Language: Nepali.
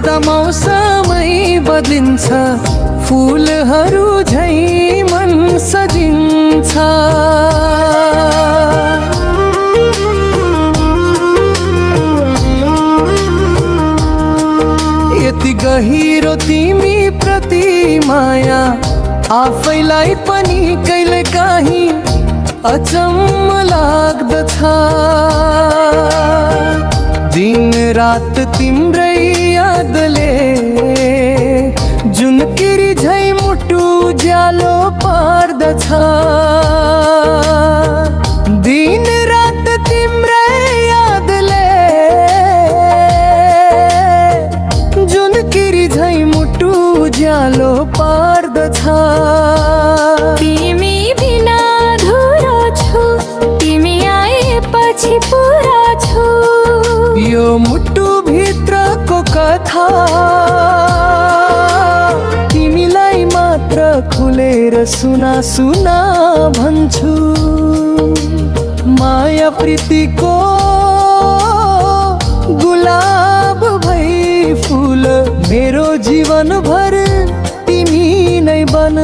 बदल्दा मौसमै बदलिन्छ, फुलहरू झैं मन सजिन्छ। यति गहिरो तिमी प्रति माया आफैलाई पनि कहिलेकाहीँ अचम्म लाग्दछ। दिन रात तिम्रै यादले जुन किरी झैं मुटु ज्यालो पार्दछ। दिन रात तिम्रै यादले जुन किरी झैं मुटु ज्यालो पार्दछ। तिमी बिना अधुरो छु, तिमी आएपछि पुरा छु। यो मुटु भित्रको कथा तिमीलाई मात्र खुलेर सुना सुना भन्छु। माया प्रीतिको गुलाब भई फूल मेरो जीवन भर तिमी नै बन।